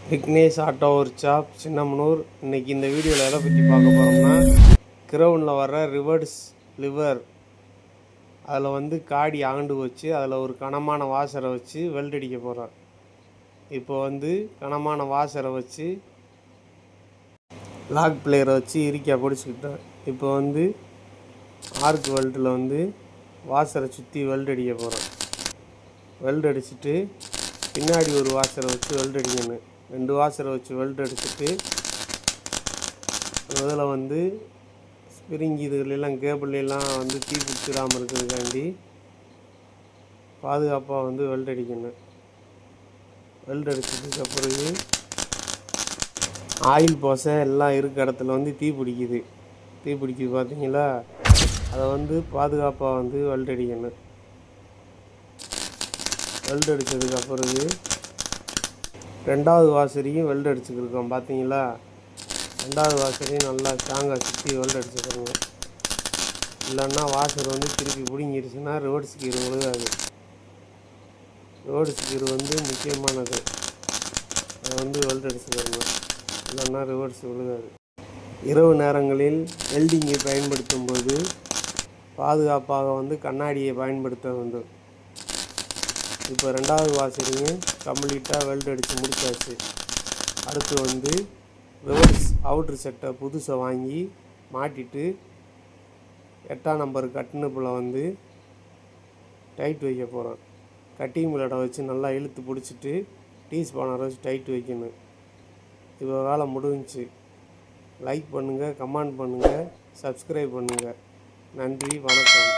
Vignesh auto work shop Chinnamanur. இன்றைக்கி இந்த வீடியோவில் எதை பற்றி பார்க்க போகிறோம்னா, கிரவுண்டில் வர ரிவர்ஸ் லிவர் அதில் காடி ஆண்டு வச்சு அதில் ஒரு கனமான வாசரை வச்சு வெல்ட் அடிக்க போகிறோம். இப்போ கனமான வாசரை வச்சு லாக் பிளேயரை வச்சு இறுக்கியாக பிடிச்சிக்கிட்டேன். இப்போ ஆர்க் வெல்ட்டில் வாசரை சுற்றி வெல்ட் அடிக்க போகிறோம். வெல்ட் அடிச்சுட்டு பின்னாடி ஒரு வாசரை வச்சு வெல்ட் அடிக்கணும். 2 வாசரை வச்சு வெல்ட் அடிச்சுட்டு அதில் ஸ்ப்ரிங் இதுகளெல்லாம் கேபிளெல்லாம் தீ பிடிச்சிடாமல் இருக்கிறதுக்காண்டி பாதுகாப்பாக வெல்ட் அடிக்கணும். வெல்ட் அடிச்சதுக்கு பிறகு ஆயில் போசை எல்லாம் இருக்க இடத்துல தீ பிடிக்குது பார்த்தீங்களா? அதை பாதுகாப்பாக வெல்ட் அடிக்கணும். வெல்ட் அடித்ததுக்கு பிறகு 2வது வாசரையும் வெல்ட் அடிச்சுக்கிருக்கோம் பார்த்தீங்களா? 2வது வாசரையும் நல்லா ஸ்ட்ராங்காக சுற்றி வெல்ட் அடிச்சுக்கிறோங்க. இல்லைன்னா வாசர் திருப்பி பிடிங்கிருச்சுன்னா ரிவர்ஸ் கீர் விழுகாது. ரிவர்ஸ் கீர் முக்கியமானது. அதை வெல்ட் அடிச்சுக்கிறோங்க, இல்லைன்னா ரிவர்ஸ் விழுகாது. இரவு நேரங்களில் வெல்டிங்கை பயன்படுத்தும் போது பாதுகாப்பாக கண்ணாடியை பயன்படுத்த வேண்டும். இப்போ 2வது வாசரையும் கம்ப்ளீட்டாக வெல்ட் அடித்து முடிச்சாச்சு. அடுத்து ரிவர்ஸ் அவுட்ரு செட்டை புதுசை வாங்கி மாட்டிட்டு 8ஆம் நம்பர் கட்டினப்பில் டைட் வைக்க போகிறோம். கட்டிங் பிளேடை வச்சு நல்லா இழுத்து பிடிச்சிட்டு டீஸ்பானரை வச்சு டைட் வைக்கணும். இப்போ வேலை முடிஞ்சிச்சு. லைக் பண்ணுங்கள், கமெண்ட் பண்ணுங்கள், சப்ஸ்கிரைப் பண்ணுங்கள். நன்றி, வணக்கம்.